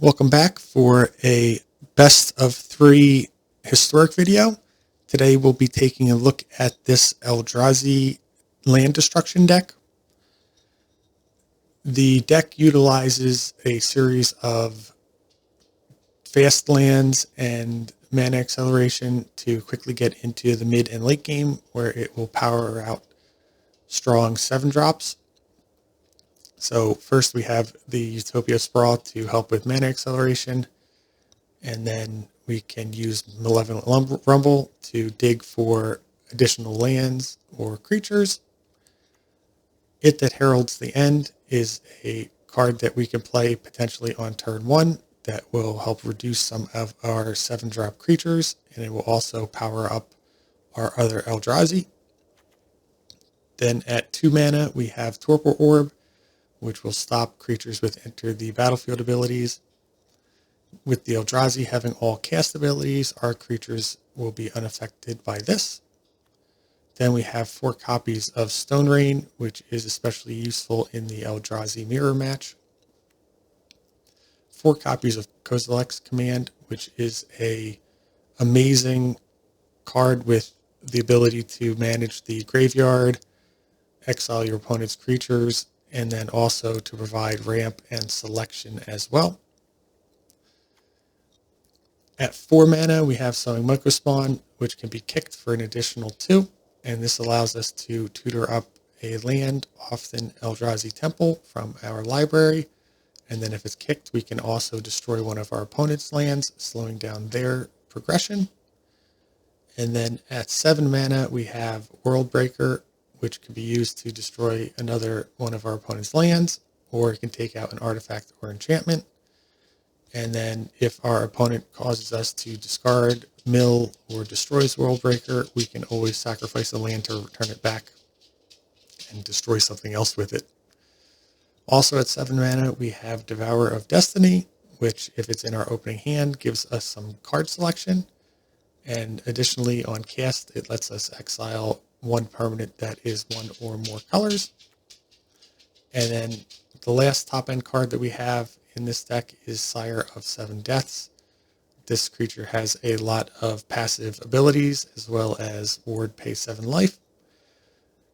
Welcome back for a best of 3 historic video. Today we'll be taking a look at this Eldrazi land destruction deck. The deck utilizes a series of fast lands and mana acceleration to quickly get into the mid and late game, where it will power out strong 7-drops. So first we have the Utopia Sprawl to help with mana acceleration, and then we can use Malevolent Rumble to dig for additional lands or creatures. It That Heralds the End is a card that we can play potentially on turn 1 that will help reduce some of our 7-drop creatures, and it will also power up our other Eldrazi. Then at 2 mana we have Torpor Orb, which will stop creatures with Enter the Battlefield abilities. With the Eldrazi having all cast abilities, our creatures will be unaffected by this. Then we have 4 copies of Stone Rain, which is especially useful in the Eldrazi mirror match. 4 copies of Kozilek's Command, which is a amazing card with the ability to manage the graveyard, exile your opponent's creatures, and then also to provide ramp and selection as well. At 4 mana, we have Sowing Microspawn, which can be kicked for an additional 2, and this allows us to tutor up a land, often Eldrazi Temple, from our library, and then if it's kicked, we can also destroy one of our opponent's lands, slowing down their progression. And then at 7 mana, we have Worldbreaker, which can be used to destroy another one of our opponent's lands, or it can take out an artifact or enchantment. And then if our opponent causes us to discard, mill, or destroys Worldbreaker, we can always sacrifice a land to return it back and destroy something else with it. Also at 7 mana, we have Devourer of Destiny, which, if it's in our opening hand, gives us some card selection. And additionally, on cast, it lets us exile 1 permanent that is 1 or more colors. And then the last top-end card that we have in this deck is Sire of 7 Deaths. This creature has a lot of passive abilities, as well as Ward Pay 7 life.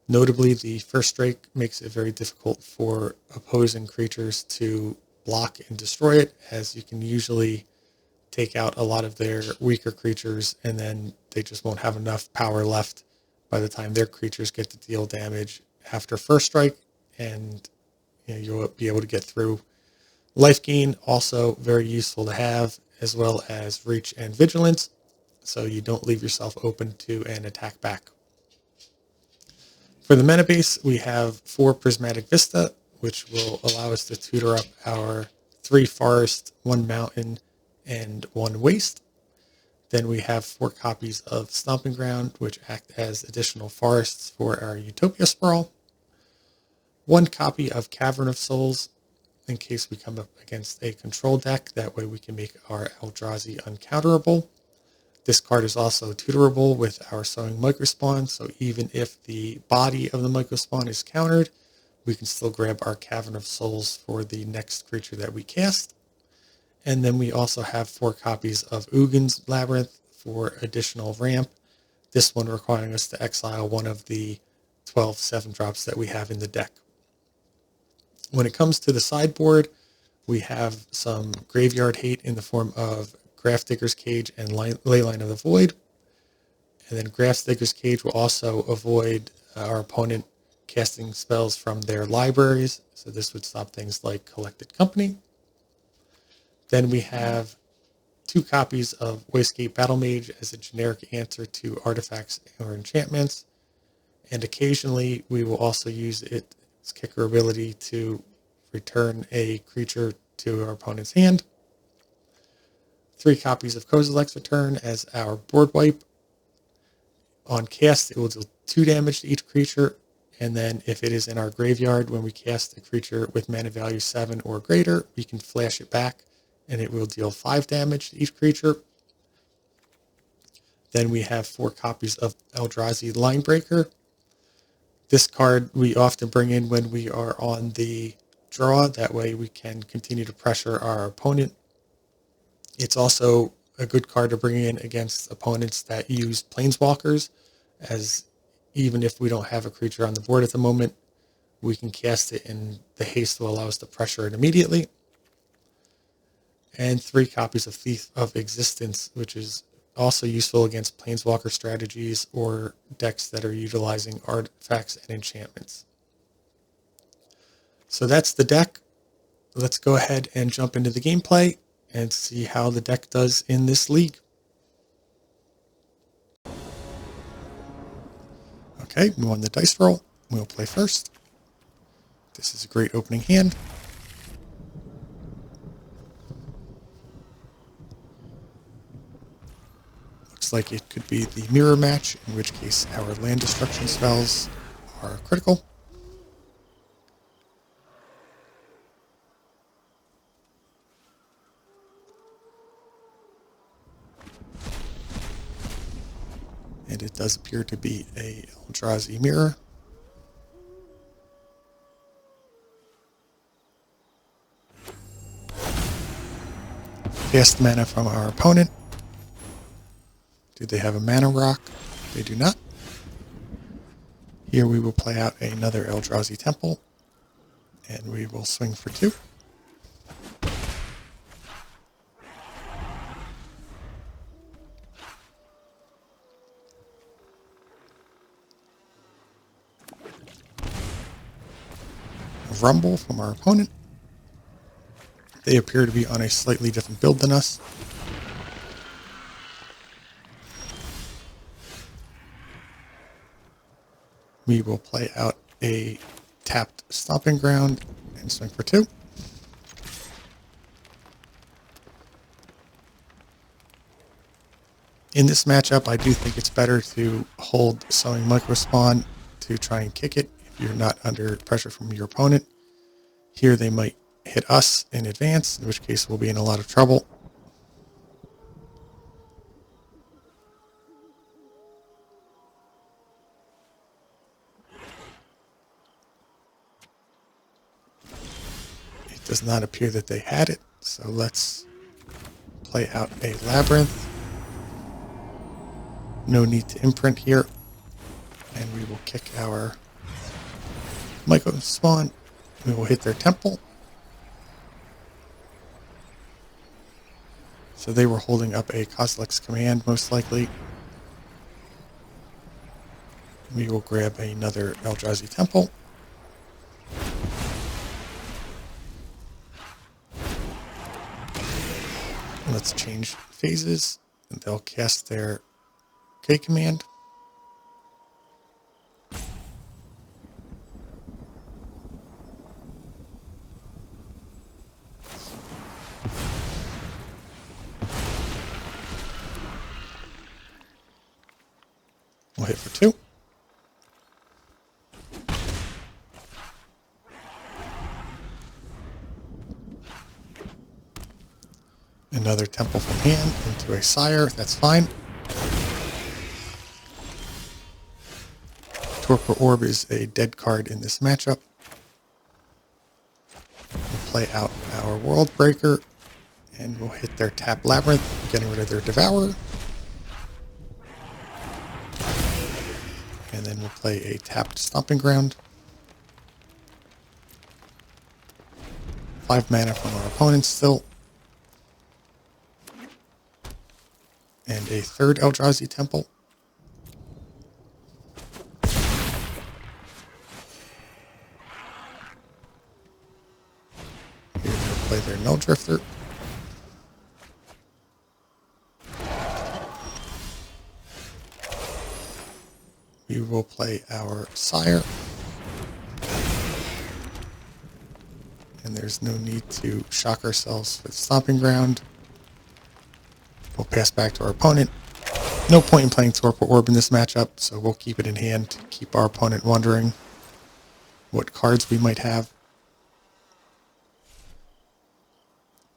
Notably, the first strike makes it very difficult for opposing creatures to block and destroy it, as you can usually take out a lot of their weaker creatures, and then they just won't have enough power left by the time their creatures get to deal damage after first strike, and you'll be able to get through. Life gain, also very useful to have, as well as reach and vigilance, so you don't leave yourself open to an attack back. For the mana base, we have 4 Prismatic Vista, which will allow us to tutor up our 3 forest, 1 mountain, and 1 waste. Then we have 4 copies of Stomping Ground, which act as additional forests for our Utopia Sprawl. 1 copy of Cavern of Souls, in case we come up against a control deck. That way we can make our Eldrazi uncounterable. This card is also tutorable with our Sowing Microspawn, so even if the body of the Microspawn is countered, we can still grab our Cavern of Souls for the next creature that we cast. And then we also have 4 copies of Ugin's Labyrinth for additional ramp, this one requiring us to exile one of the 12 7-drops that we have in the deck. When it comes to the sideboard, we have some graveyard hate in the form of Grafdigger's Cage and Leyline of the Void. And then Grafdigger's Cage will also avoid our opponent casting spells from their libraries, so this would stop things like Collected Company. Then we have 2 copies of Wastegate Battlemage as a generic answer to artifacts or enchantments. And occasionally we will also use its kicker ability to return a creature to our opponent's hand. 3 copies of Kozilek's Return as our board wipe. On cast, it will deal 2 damage to each creature. And then if it is in our graveyard, when we cast a creature with mana value 7 or greater, we can flash it back, and it will deal 5 damage to each creature. Then we have 4 copies of Eldrazi Linebreaker. This card we often bring in when we are on the draw. That way we can continue to pressure our opponent It's also a good card to bring in against opponents that use planeswalkers, as even if we don't have a creature on the board at the moment, we can cast it and the haste will allow us to pressure it immediately. And 3 copies of Thief of Existence, which is also useful against planeswalker strategies or decks that are utilizing artifacts and enchantments. So that's the deck. Let's go ahead and jump into the gameplay and see how the deck does in this league. Okay, we won the dice roll. We'll play first. This is a great opening hand. Looks like it could be the mirror match, in which case our land destruction spells are critical. And it does appear to be a Eldrazi mirror. Cast mana from our opponent. Do they have a mana rock? They do not. Here we will play out another Eldrazi temple, and we will swing for 2. Rumble from our opponent. They appear to be on a slightly different build than us. We will play out a tapped Stomping Ground and swing for 2. In this matchup, I do think it's better to hold Sowing Microspawn to try and kick it if you're not under pressure from your opponent. Here they might hit us in advance, in which case we'll be in a lot of trouble. It does not appear that they had it, so let's play out a Labyrinth. No need to imprint here, and we will kick our Microspawn. We will hit their temple. So they were holding up a Kozilek's Command, most likely. We will grab another Eldrazi temple. Let's change phases, and they'll cast their K command. We'll hit for 2. Another temple from hand into a Sire. That's fine. Torpor Orb is a dead card in this matchup. We'll play out our World Breaker, and we'll hit their tap Labyrinth, getting rid of their Devourer. And then we'll play a tapped Stomping Ground. 5 mana from our opponent still. And a 3rd Eldrazi temple. Here we'll play their Null Drifter. We will play our Sire. And there's no need to shock ourselves with Stomping Ground. We'll pass back to our opponent. No point in playing Torpor Orb in this matchup, so we'll keep it in hand to keep our opponent wondering what cards we might have.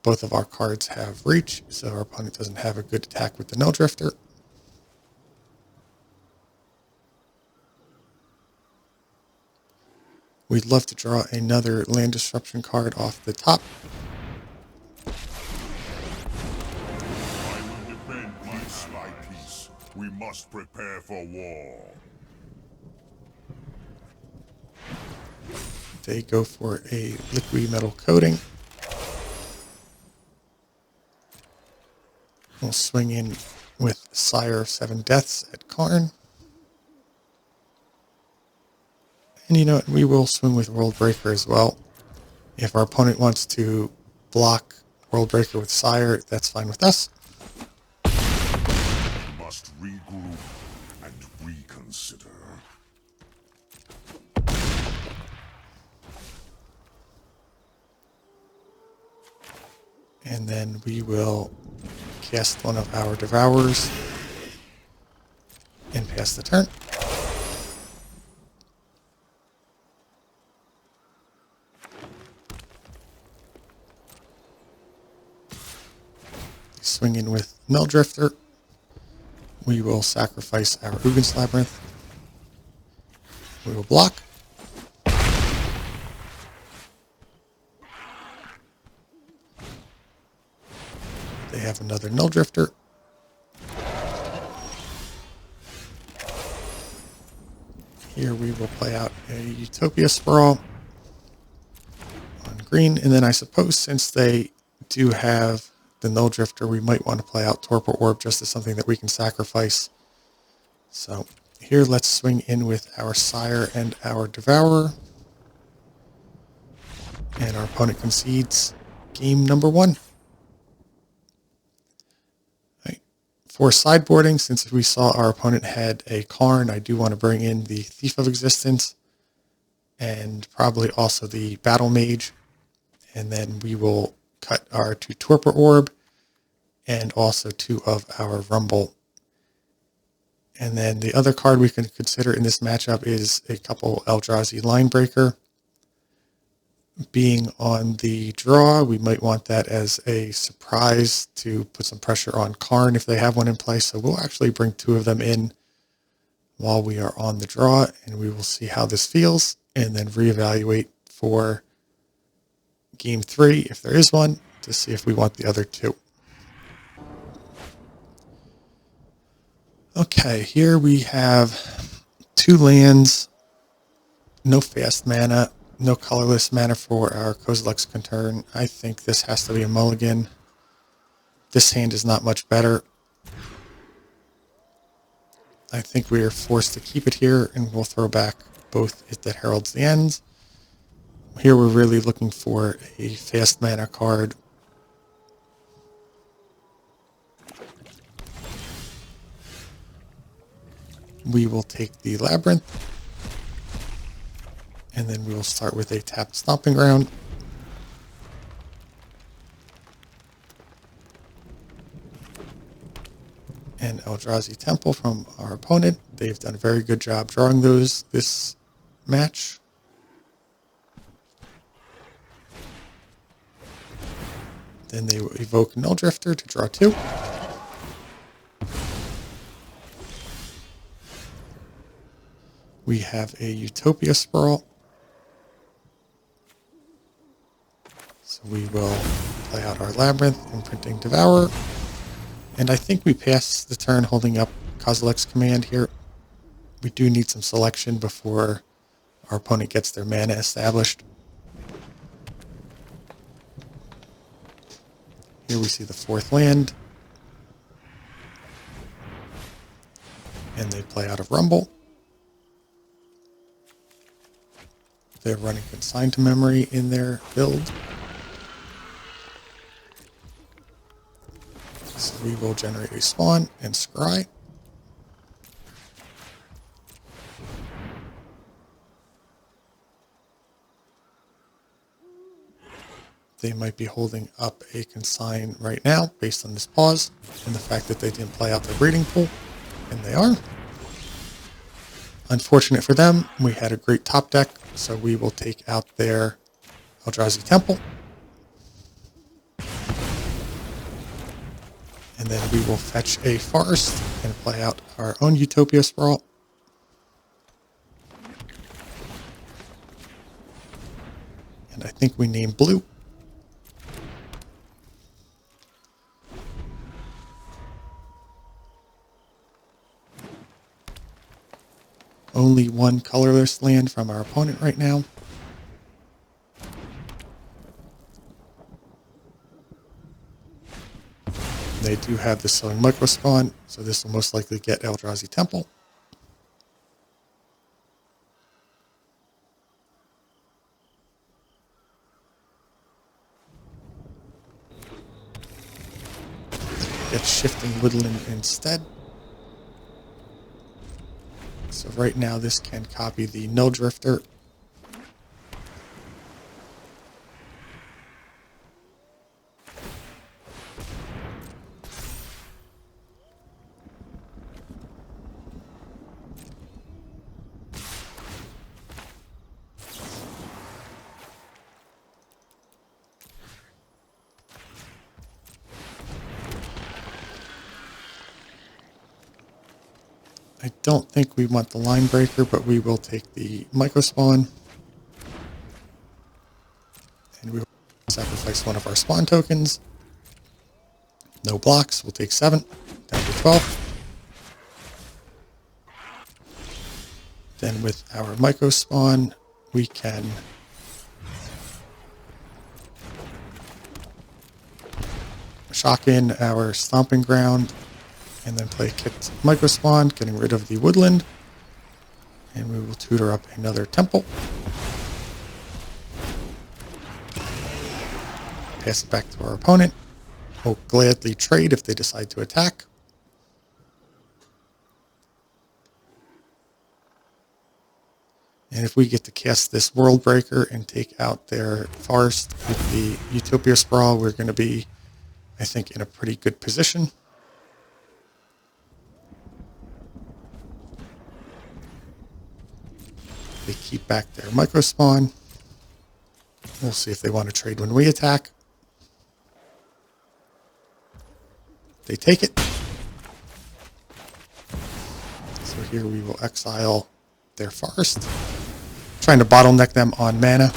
Both of our cards have Reach, so our opponent doesn't have a good attack with the Null Drifter. We'd love to draw another Land Disruption card off the top. We must prepare for war. They go for a liquid metal coating. We'll swing in with Sire of Seven Deaths at Karn. And you know what? We will swing with World Breaker as well. If our opponent wants to block World Breaker with Sire, that's fine with us. We must regroup and reconsider. And then we will cast one of our Devourers and pass the turn. Swing in with Meldrifter. We will sacrifice our Ugin Labyrinth. We will block. They have another Meldrifter. Here we will play out a Utopia Sprawl on green, and then I suppose since they do have the Null Drifter, we might want to play out Torpor Orb just as something that we can sacrifice. So here let's swing in with our Sire and our Devourer. And our opponent concedes game number 1. Right. For sideboarding, since we saw our opponent had a Karn, I do want to bring in the Thief of Existence and probably also the Battle Mage. And then we will cut our 2 Torpor Orb and also 2 of our Rumble. And then the other card we can consider in this matchup is a couple Eldrazi Linebreaker. Being on the draw, we might want that as a surprise to put some pressure on Karn if they have one in place. So we'll actually bring 2 of them in while we are on the draw, and we will see how this feels and then reevaluate for game 3, if there is one, to see if we want the other 2. Okay, here we have 2 lands, no fast mana, no colorless mana for our Kozilek's Return. I think this has to be a mulligan. This hand is not much better. I think we are forced to keep it here, and we'll throw back both It That Heralds the End. Here we're really looking for a fast mana card. We will take the Labyrinth, and then we will start with a tapped Stomping Ground. And Eldrazi Temple from our opponent. They've done a very good job drawing those this match. Then they will evoke Null Drifter to draw 2. We have a Utopia Sprawl. So we will play out our Labyrinth, imprinting Devourer. And I think we pass the turn holding up Kozilek's Command here. We do need some selection before our opponent gets their mana established. Here we see the 4th land. And they play out of Rumble. They're running Consign to Memory in their build. So we will generate a Spawn and Scry. They might be holding up a Consign right now based on this pause and the fact that they didn't play out their breeding pool, and they are. Unfortunate for them, we had a great top deck, so we will take out their Eldrazi Temple. And then we will fetch a Forest and play out our own Utopia Sprawl. And I think we name blue. only one colorless land from our opponent right now. They do have the Sowing Micro Spawn, so this will most likely get Eldrazi Temple. Get Shifting Woodland instead. So right now this can copy the Null Drifter. I don't think we want the Line Breaker, but we will take the Micro Spawn. And we will sacrifice one of our spawn tokens. No blocks, we'll take 7, down to 12. Then with our Micro Spawn, we can shock in our Stomping Ground, and then play Kicked Micro Spawn, getting rid of the Woodland. And we will tutor up another Temple. Pass it back to our opponent. We'll gladly trade if they decide to attack. And if we get to cast this World Breaker and take out their forest with the Utopia Sprawl, we're going to be, I think, in a pretty good position. They keep back their Micro Spawn. We'll see if they want to trade when we attack. They take it. So here we will exile their forest, trying to bottleneck them on mana.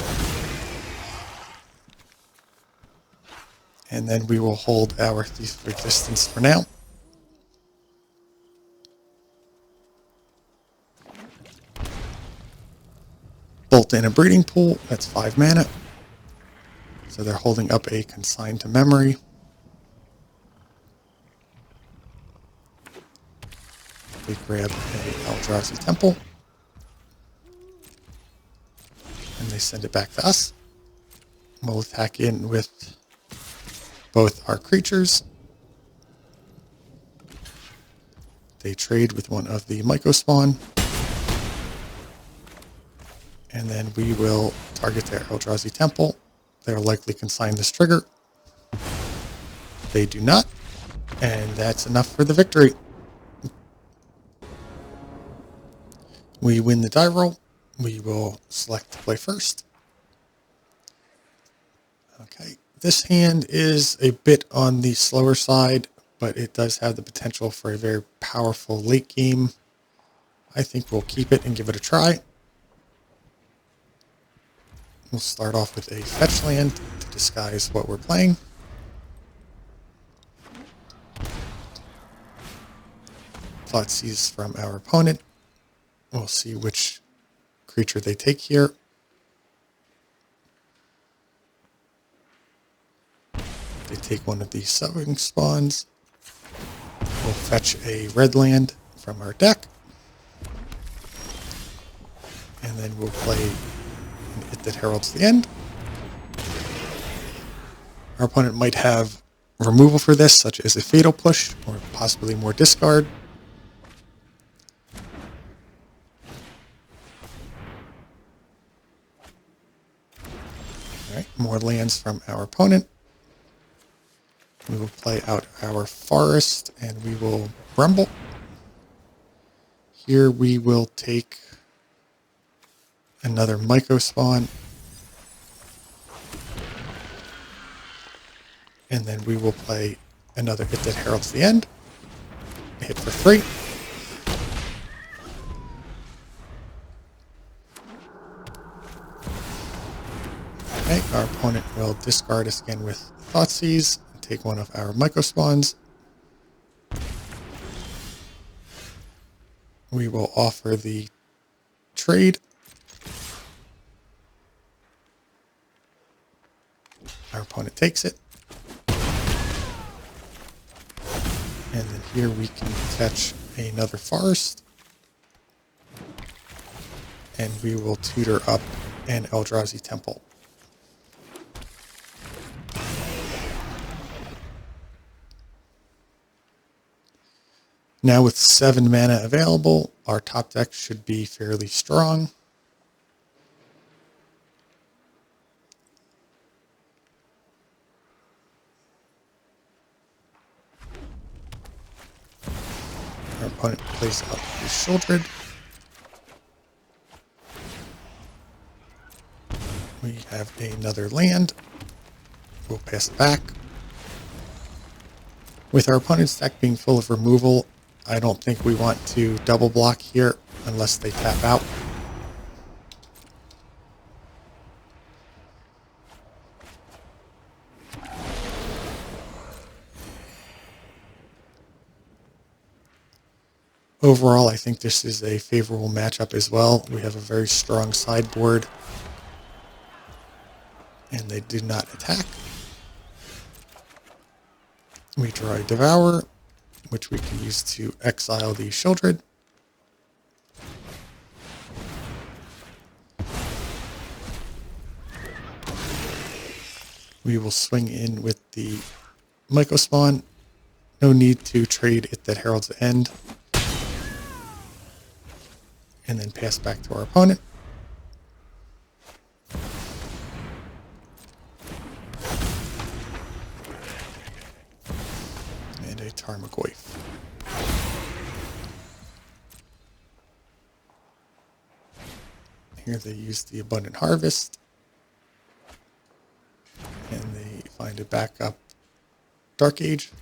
And then we will hold our Thief of Existence for now. Bolt in a Breeding Pool, that's 5 mana. So they're holding up a Consign to Memory. They grab a Eldrazi Temple. And they send it back to us. We'll attack in with both our creatures. They trade with one of the Micro Spawn. And then we will target their Eldrazi Temple. They'll likely consign this trigger. They do not. And that's enough for the victory. We win the die roll. We will select to play first. Okay. This hand is a bit on the slower side, but it does have the potential for a very powerful late game. I think we'll keep it and give it a try. We'll start off with a fetch land to disguise what we're playing. Thoughtseize from our opponent. We'll see which creature they take here. They take one of these Sowing Spawns. We'll fetch a red land from our deck. And then we'll play It That Heralds the End. Our opponent might have removal for this, such as a Fatal Push, or possibly more discard. Alright, more lands from our opponent. We will play out our forest, and we will Brumble. Here we will take another Micro Spawn. And then we will play another It That Heralds the End. Hit for 3. Okay, our opponent will discard us again with Thoughtseize and take one of our Micro Spawns. We will offer the trade. Our opponent takes it. And then here we can fetch another forest. And we will tutor up an Eldrazi temple. Now with 7 mana available, our top deck should be fairly strong. Our opponent plays out his Sheoldred. We have another land. We'll pass it back. With our opponent's deck being full of removal, I don't think we want to double block here unless they tap out. Overall, I think this is a favorable matchup as well. We have a very strong sideboard, and they do not attack. We draw a Devour, which we can use to exile the Sheoldred. We will swing in with the Mycospawn. No need to trade it that Herald's End. And then pass back to our opponent. And a Tarmogoyf. Here they use the Abundant Harvest. And they find a backup Dark Age.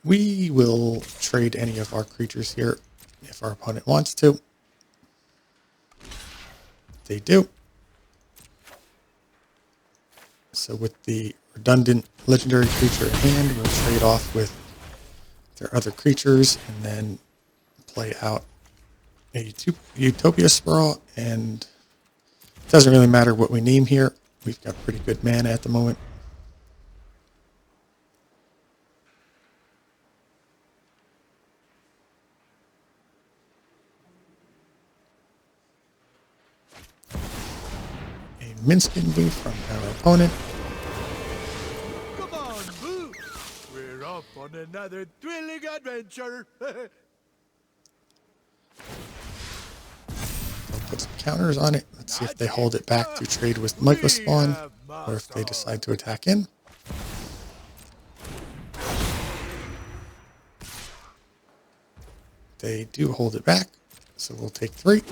We will trade any of our creatures here if our opponent wants to. They do. So with the redundant legendary creature in hand, we'll trade off with their other creatures and then play out a Utopia Sprawl. And it doesn't really matter what we name here. We've got pretty good mana at the moment. Minskin Boo from our opponent. Come on, Boo! We're off on another thrilling adventure! They'll put some counters on it. Let's see if they hold it back to trade with Mycospawn, or if they decide to attack in. They do hold it back, so we'll take 3.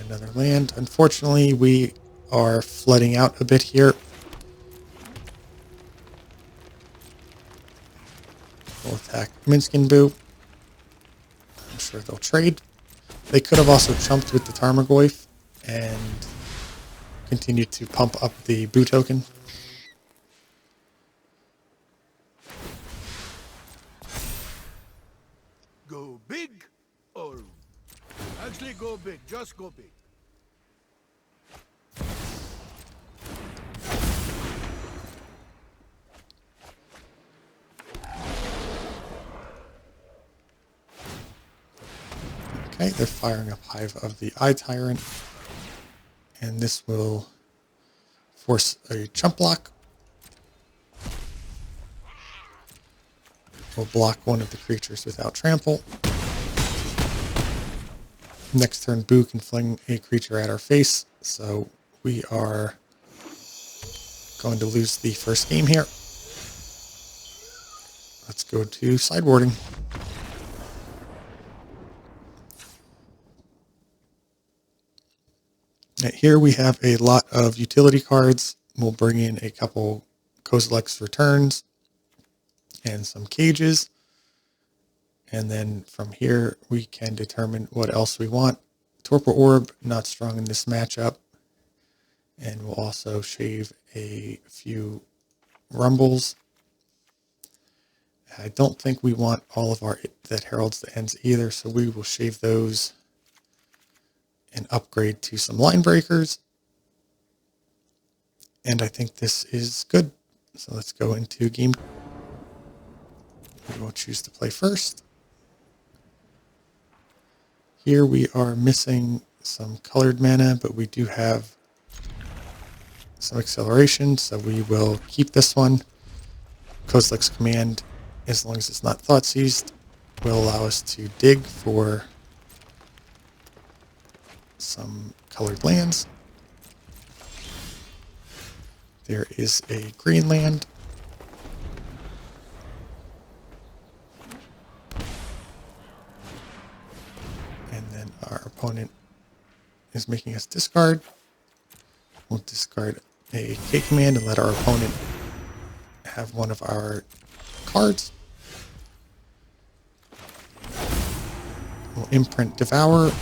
Another land. Unfortunately, we are flooding out a bit here. We'll attack Minskin Boo. I'm sure they'll trade. They could have also chumped with the Tarmogoyf and continued to pump up the Boo token. Go big, or actually go big, just go big. Okay, they're firing up Hive of the Eye Tyrant, and this will force a chump block. We'll block one of the creatures without trample. Next turn, Boo can fling a creature at our face, so we are going to lose the first game here. Let's go to sideboarding. Here we have a lot of utility cards. We'll bring in a couple Kozilek's Returns and some cages. And then from here, we can determine what else we want. Torpor Orb, not strong in this matchup. And we'll also shave a few rumbles. I don't think we want all of our that heralds the ends either, so we will shave those and upgrade to some line breakers. And I think this is good. So let's go into game. We will choose to play first. Here we are missing some colored mana, but we do have some acceleration, so we will keep this one. Kozilek's command, as long as it's not thought seized, will allow us to dig for some colored lands. There is a green land. And then our opponent is making us discard. We'll discard a K command and let our opponent have one of our cards. We'll imprint Devour,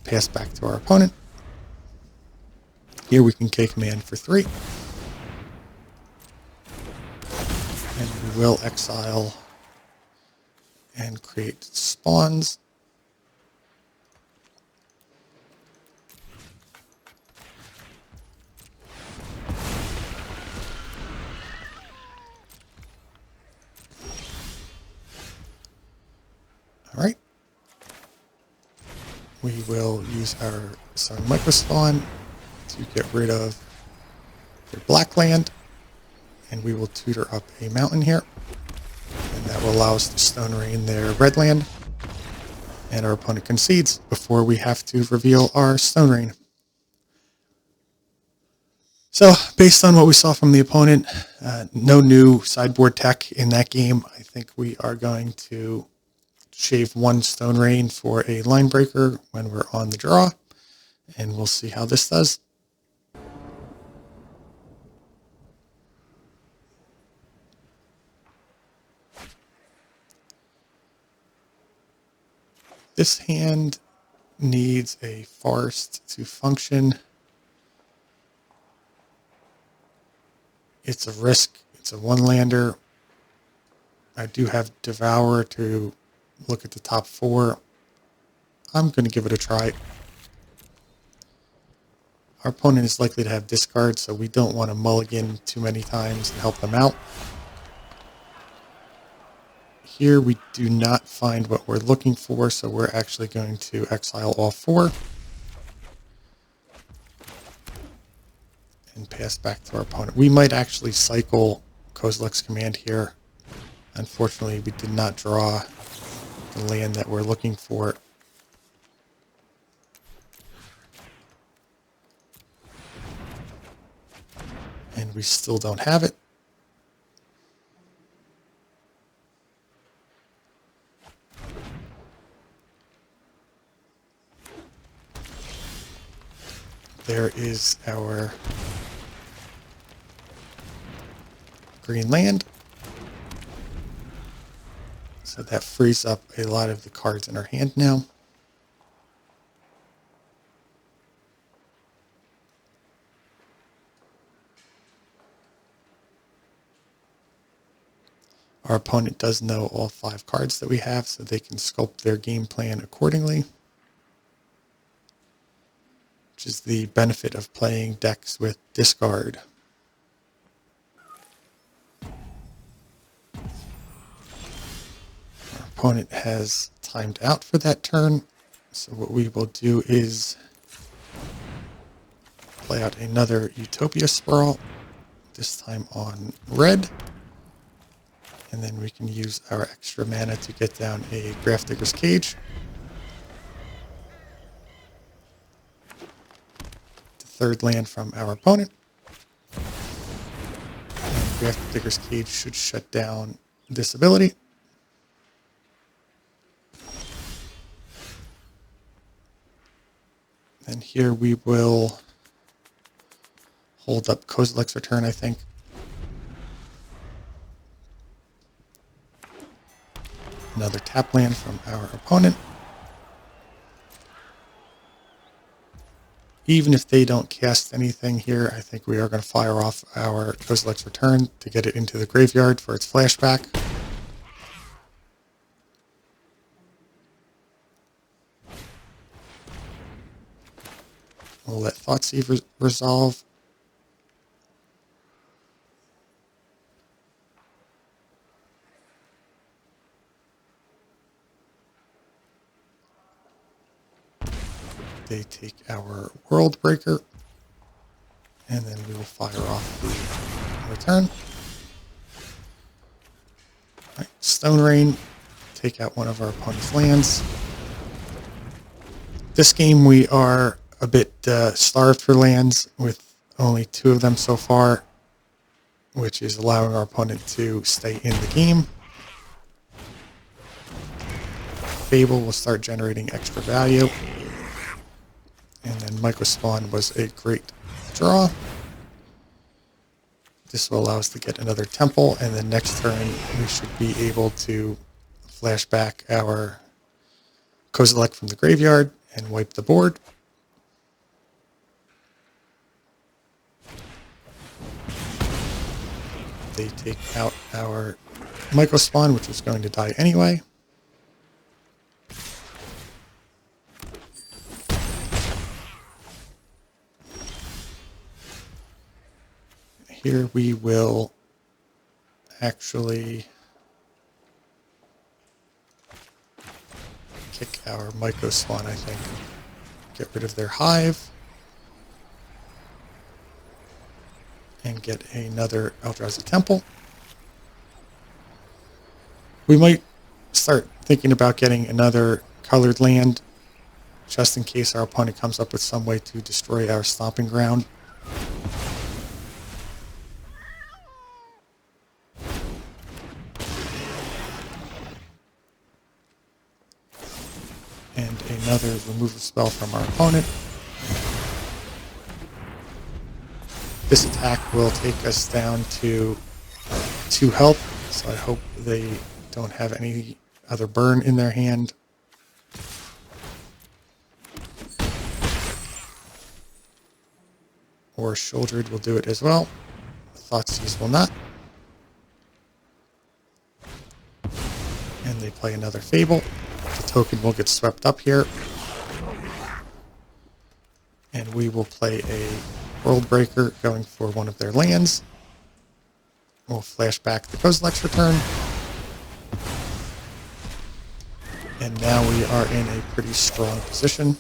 pass back to our opponent. Here we can K command for 3. And we will exile and create spawns. All right. We will use our Sun Microspawn to get rid of their black land, and we will tutor up a mountain here, and that will allow us to Stone Rain their red land, and our opponent concedes before we have to reveal our Stone Rain. So, based on what we saw from the opponent, no new sideboard tech in that game. I think we are going to shave 1 Stone Rain for a line breaker when we're on the draw, and we'll see how this does. This hand needs a forest to function. It's a risk. It's a 1-lander. I do have Devour to look at the top 4. I'm going to give it a try. Our opponent is likely to have discard, so we don't want to mulligan too many times and help them out. Here we do not find what we're looking for, so we're actually going to exile all 4 and pass back to our opponent. We might actually cycle Kozilek's command here. Unfortunately, we did not draw the land that we're looking for. And we still don't have it. There is our green land. So that frees up a lot of the cards in our hand now. Our opponent does know all 5 cards that we have, so they can sculpt their game plan accordingly, which is the benefit of playing decks with discard. Our opponent has timed out for that turn, so what we will do is play out another Utopia Sprawl, this time on red, and then we can use our extra mana to get down a Grafdigger's Cage. The 3rd land from our opponent. And Grafdigger's Cage should shut down this ability. And here we will hold up Kozilek's Return, I think. Another tap land from our opponent. even if they don't cast anything here, I think we are going to fire off our Kozilek's Return to get it into the graveyard for its flashback. We'll let Thoughtseize resolve. They take our World Breaker, and then we will fire off the return. All right, Stone Rain, take out one of our opponent's lands. This game we are a bit starved for lands, with only 2 of them so far, which is allowing our opponent to stay in the game. Fable will start generating extra value. And then Microspawn was a great draw. This will allow us to get another temple, and then next turn we should be able to flash back our Kozilek from the graveyard and wipe the board. They take out our Microspawn, which was going to die anyway. Here we will actually kick our Microspawn, I think. Get rid of their hive. And get another Eldrazi Temple. We might start thinking about getting another colored land, just in case our opponent comes up with some way to destroy our stomping ground. And another removal spell from our opponent. This attack will take us down to 2 health, so I hope they don't have any other burn in their hand. Or Shouldered will do it as well. Thoughtseize will not. And they play another Fable. The token will get swept up here. And we will play a World Breaker going for one of their lands. We'll flash back the Kozilek's Return. And now we are in a pretty strong position.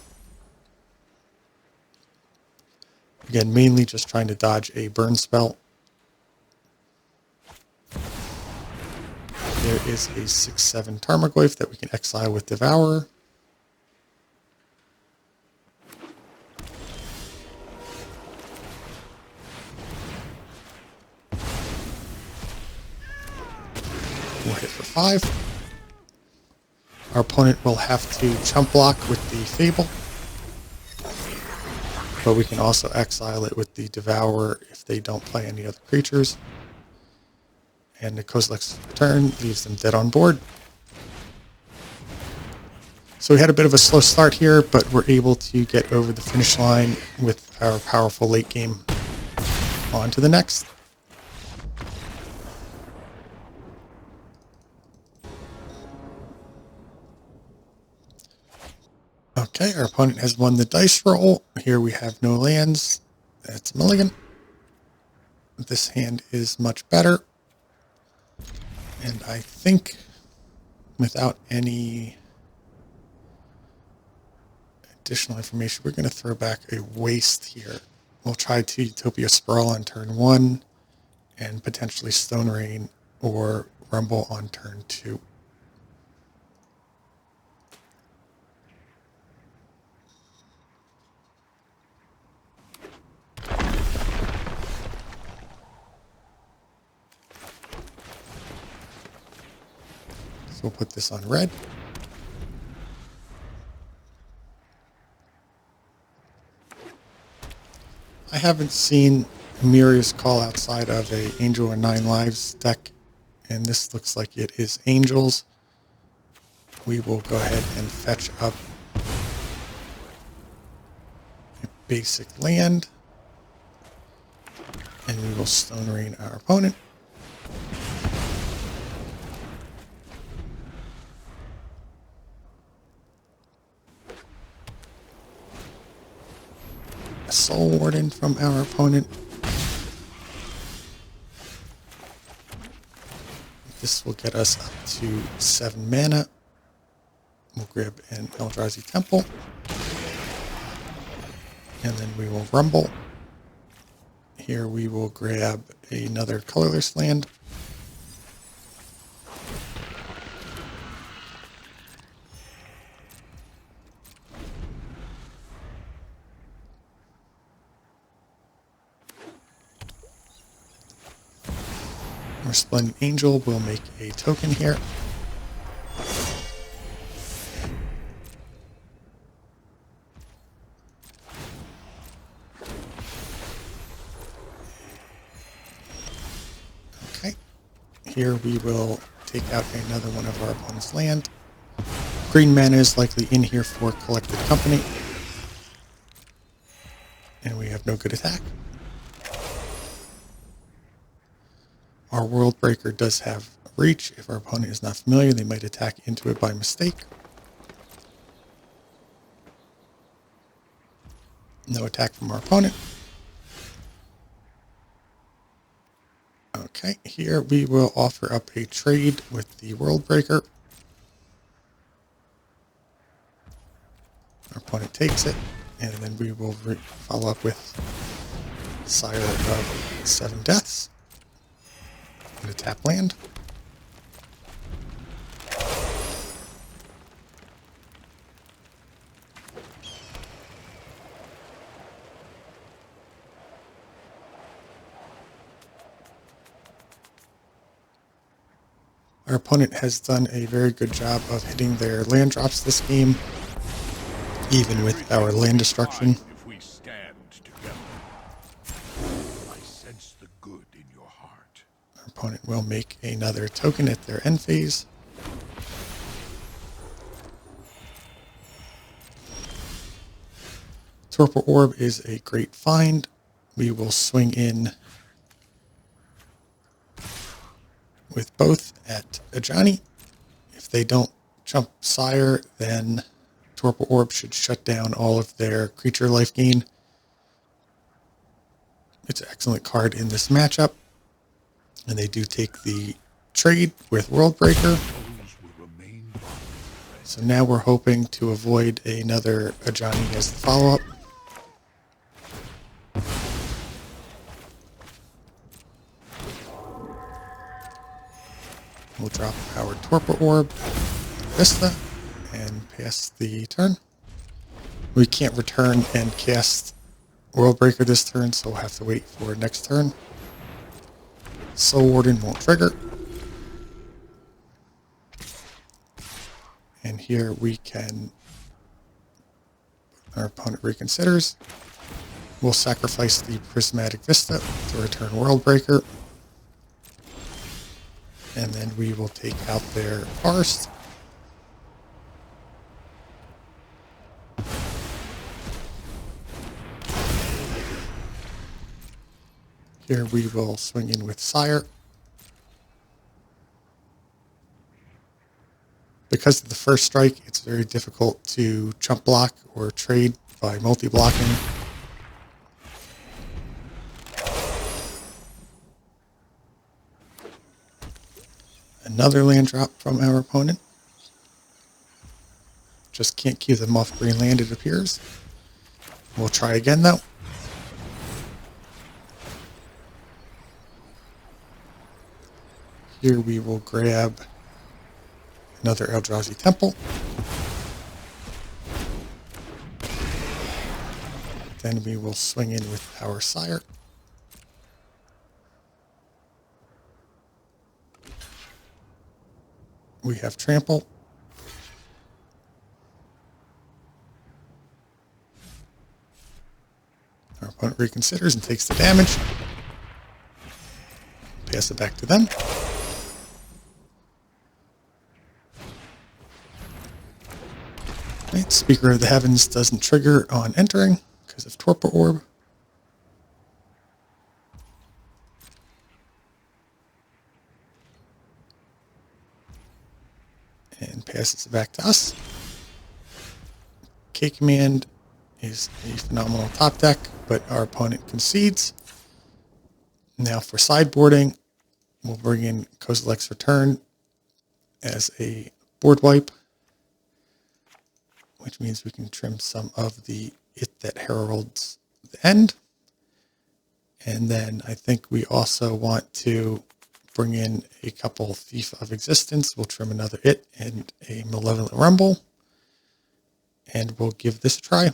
Again, mainly just trying to dodge a burn spell. There is a 6/7 Tarmogoyf that we can exile with Devourer. We'll hit for 5. Our opponent will have to chump block with the Fable. But we can also exile it with the Devourer if they don't play any other creatures. And the Kozilek's Return leaves them dead on board. So we had a bit of a slow start here, but we're able to get over the finish line with our powerful late game. On to the next. Okay, our opponent has won the dice roll. Here we have no lands. That's a mulligan. This hand is much better. And I think without any additional information, we're going to throw back a waste here. We'll try to Utopia Sprawl on turn 1 and potentially Stone Rain or Rumble on turn 2. We'll put this on red. I haven't seen Mirror's Call outside of a Angel or 9 Lives deck, and this looks like it is Angels. We will go ahead and fetch up a basic land. And we will Stone Rain our opponent. A Soul Warden from our opponent. This will get us up to 7 mana. We'll grab an Eldrazi Temple. And then we will Rumble. Here we will grab another colorless land. Our Splendid Angel will make a token here. Okay. Here we will take out another one of our opponent's land. Green mana is likely in here for Collected Company. And we have no good attack. Our World Breaker does have reach. If our opponent is not familiar, they might attack into it by mistake. No attack from our opponent. Okay, here we will offer up a trade with the World Breaker. Our opponent takes it, and then we will follow up with Sire of 7 Deaths. To tap land. Our opponent has done a very good job of hitting their land drops this game, even with our land destruction. If we stand together, I sense the good in your heart. Our opponent will make another token at their end phase. Torpor Orb is a great find. We will swing in with both at Ajani. If they don't jump Sire, then Torpor Orb should shut down all of their creature life gain. It's an excellent card in this matchup. And they do take the trade with World Breaker. So now we're hoping to avoid another Ajani as the follow-up. We'll drop our Torpor Orb, Vista, and pass the turn. We can't return and cast World Breaker this turn, so we'll have to wait for next turn. Soul Warden won't trigger. And here we can, our opponent reconsiders. We'll sacrifice the Prismatic Vista to return World Breaker. And then we will take out their forest. Here we will swing in with Sire. Because of the first strike, it's very difficult to chump block or trade by multi-blocking. Another land drop from our opponent. Just can't keep them off green land, it appears. We'll try again, though. Here we will grab another Eldrazi Temple. Then we will swing in with our Sire. We have Trample. Our opponent reconsiders and takes the damage. Pass it back to them. Right, Speaker of the Heavens doesn't trigger on entering because of Torpor Orb. And passes it back to us. K command is a phenomenal top deck, but our opponent concedes. Now for sideboarding, we'll bring in Coast LLC Return as a board wipe, which means we can trim some of the It that heralds the end. And then I think we also want to bring in a couple Thief of Existence. We'll trim another It and a Malevolent Rumble. And we'll give this a try.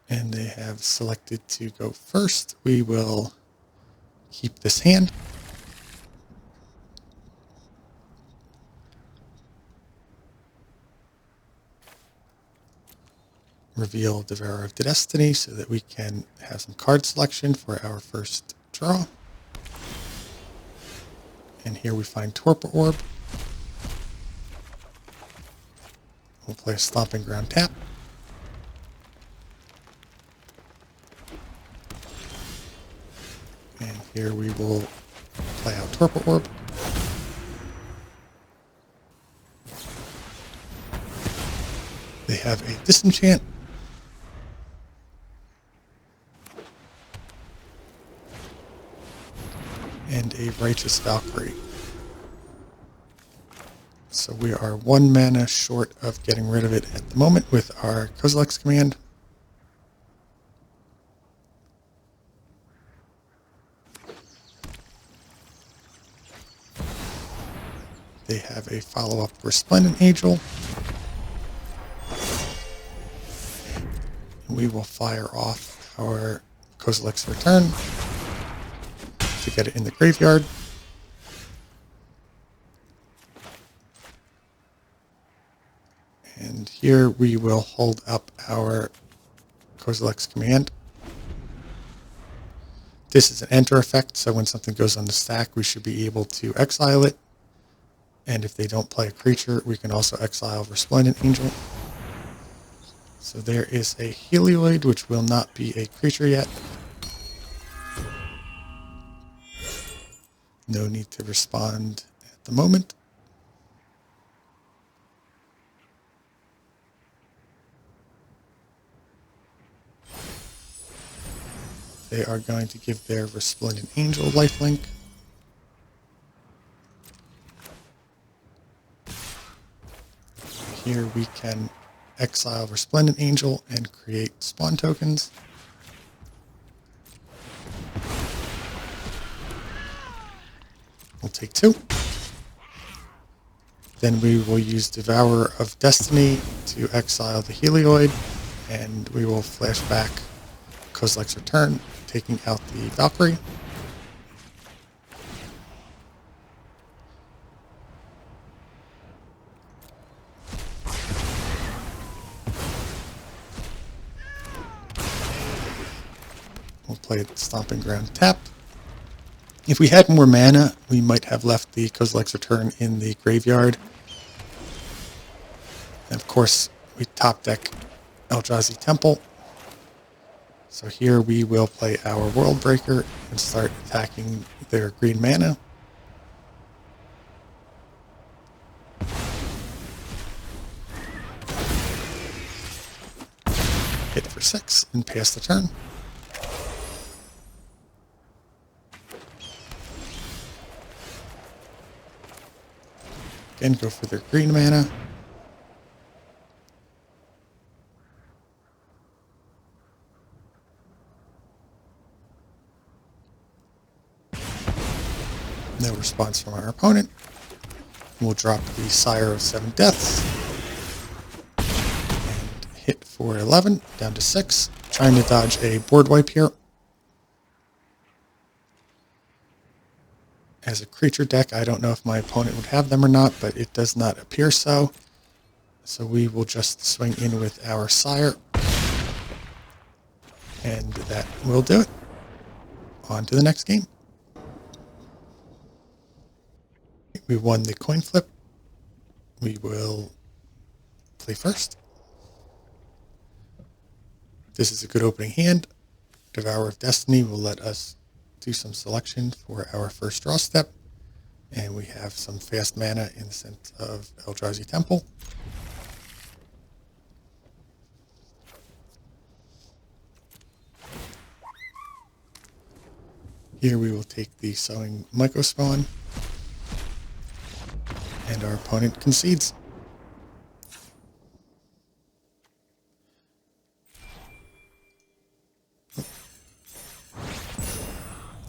And they have selected to go first. We will keep this hand. Reveal Devourer of Destiny so that we can have some card selection for our first draw. And here we find Torpor Orb. We'll play a Stomping Ground tap. And here we will play out Torpor Orb. They have a Disenchant. And a Righteous Valkyrie. So we are 1 mana short of getting rid of it at the moment with our Kozilek's command. They have a follow-up Resplendent Angel. And we will fire off our Kozilek's Return to get it in the graveyard. And here we will hold up our Kozilek's command. This is an enter effect, so when something goes on the stack, we should be able to exile it. And if they don't play a creature, we can also exile Resplendent Angel. So there is a Helioid, which will not be a creature yet. No need to respond at the moment. They are going to give their Resplendent Angel lifelink. Here we can exile Resplendent Angel and create spawn tokens. We'll take 2. Then we will use Devourer of Destiny to exile the Helioid, and we will flash back Kozilek's Return, taking out the Valkyrie. We'll play Stomping Ground tap. If we had more mana, we might have left the Kozilek's Return in the graveyard. And of course, we top deck Eldrazi Temple. So here we will play our World Breaker and start attacking their green mana. Hit for 6 and pass the turn. Again, go for their green mana. No response from our opponent. We'll drop the Sire of 7 Deaths. And hit for 11, down to 6. Trying to dodge a board wipe here. As a creature deck, I don't know if my opponent would have them or not, but it does not appear so. So we will just swing in with our Sire. And that will do it. On to the next game. We won the coin flip. We will play first. This is a good opening hand. Devourer of Destiny will let us do some selection for our first draw step. And we have some fast mana in the sense of Eldrazi Temple. Here we will take the Sowing Mycospawn, and our opponent concedes.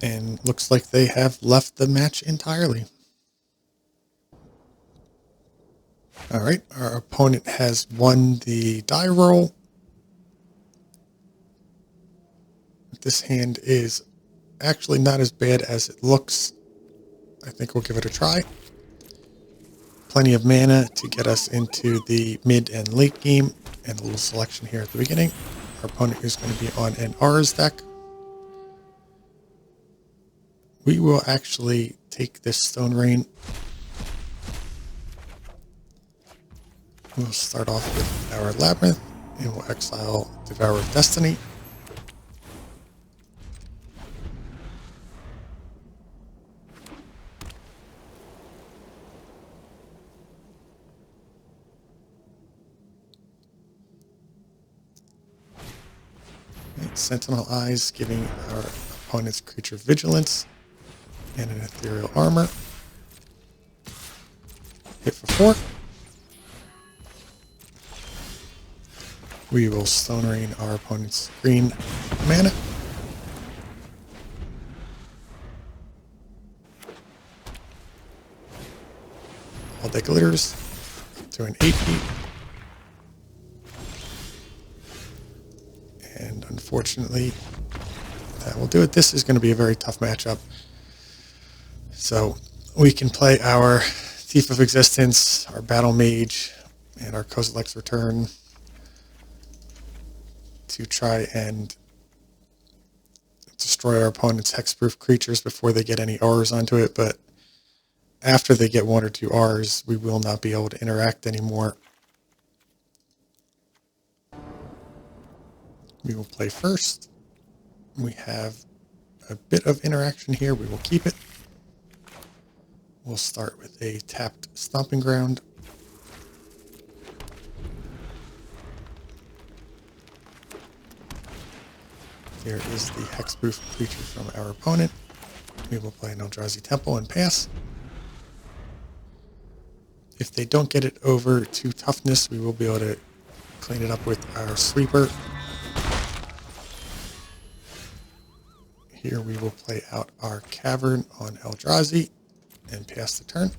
And looks like they have left the match entirely. Alright, our opponent has won the die roll. This hand is actually not as bad as it looks. I think we'll give it a try. Plenty of mana to get us into the mid and late game, and a little selection here at the beginning. Our opponent is going to be on an Aura's deck. We will actually take this Stone Rain. We'll start off with our Labyrinth, and we'll exile Devourer of Destiny. Sentinel Eyes, giving our opponent's creature vigilance and an ethereal armor. Hit for 4. We will Stone Rain our opponent's green mana. All that glitters to an 8-8. And unfortunately, that will do it. This is going to be a very tough matchup. So we can play our Thief of Existence, our Battle Mage, and our Kozilek's Return to try and destroy our opponent's hexproof creatures before they get any R's onto it. But after they get 1 or 2 R's, we will not be able to interact anymore. We will play first. We have a bit of interaction here. We will keep it. We'll start with a tapped Stomping Ground. There is the hexproof creature from our opponent. We will play an Eldrazi Temple and pass. If they don't get it over to toughness, we will be able to clean it up with our Sweeper. Here we will play out our Cavern on Eldrazi and pass the turn.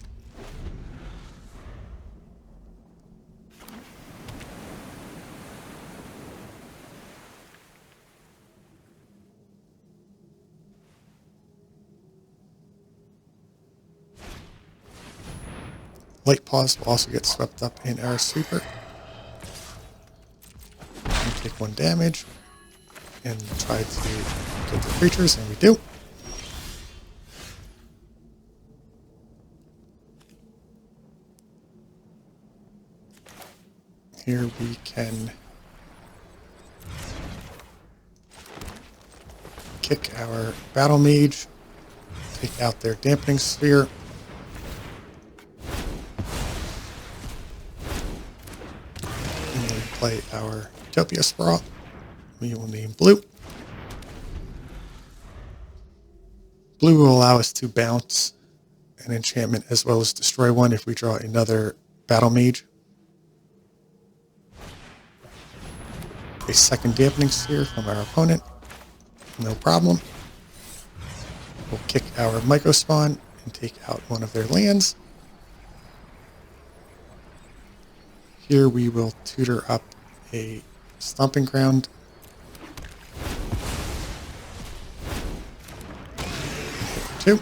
Light Pause will also get swept up in our Sweeper. We take 1 damage and try to get the creatures, and we do. Here we can kick our Battle Mage, take out their Dampening Sphere, and then play our Utopia Sprawl. We will name Blue. Blue will allow us to bounce an enchantment as well as destroy one if we draw another Battle Mage. A second Dampening Sphere from our opponent. No problem. We'll kick our Mycospawn and take out one of their lands. Here we will tutor up a Stomping Ground. Hit for 2.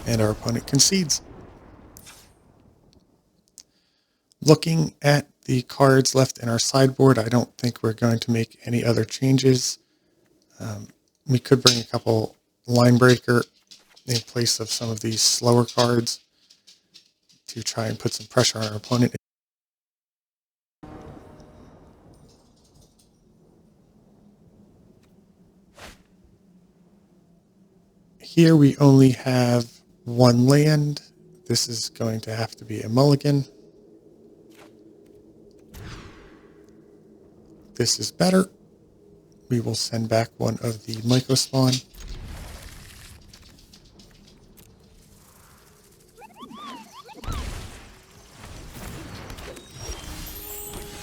And our opponent concedes. Looking at the cards left in our sideboard, I don't think we're going to make any other changes. We could bring a couple line breaker in place of some of these slower cards to try and put some pressure on our opponent. Here we only have one land. This is going to have to be a mulligan. This is better. We will send back one of the Myco spawn.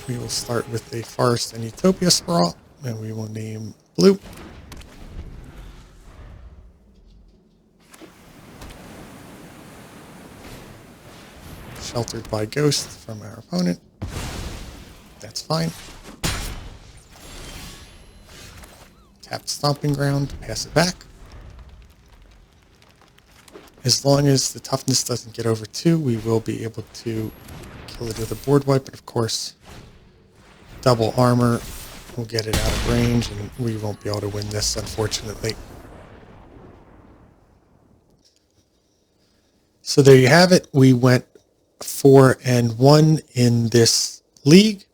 We will start with a Forest and Utopia Sprawl, and we will name Blue. Sheltered by Ghost from our opponent. That's fine. Tapped Stomping Ground, pass it back. As long as the toughness doesn't get over 2, we will be able to kill it with a board wipe, but of course, double armor will get it out of range, and we won't be able to win this, unfortunately. So there you have it. We went 4-1 in this league,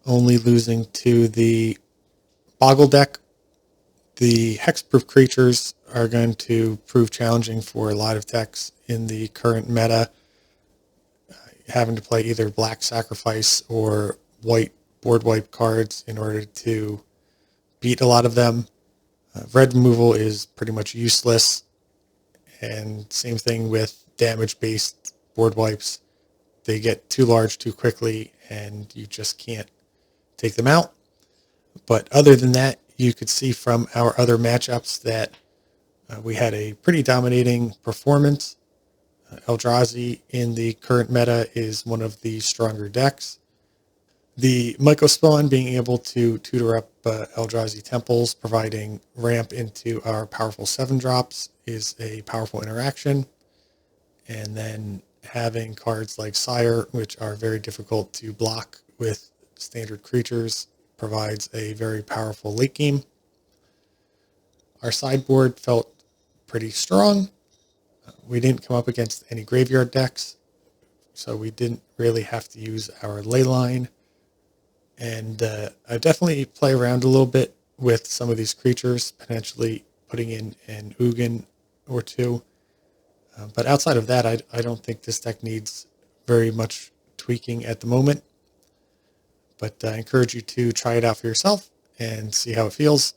only losing to the Boggle deck. The hexproof creatures are going to prove challenging for a lot of decks in the current meta, having to play either black sacrifice or white board wipe cards in order to beat a lot of them. Red removal is pretty much useless, and same thing with damage-based board wipes. They get too large too quickly, and you just can't take them out. But other than that, you could see from our other matchups that we had a pretty dominating performance. Eldrazi in the current meta is one of the stronger decks. The Myco spawn being able to tutor up Eldrazi temples, providing ramp into our powerful 7-drops, is a powerful interaction. And then having cards like Sire, which are very difficult to block with standard creatures, provides a very powerful late game. Our sideboard felt pretty strong. We didn't come up against any graveyard decks, so we didn't really have to use our ley line. And I definitely play around a little bit with some of these creatures, potentially putting in an Ugin or two. But outside of that, I don't think this deck needs very much tweaking at the moment. But I encourage you to try it out for yourself and see how it feels.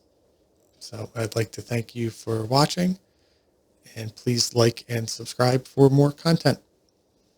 So I'd like to thank you for watching, and please like and subscribe for more content.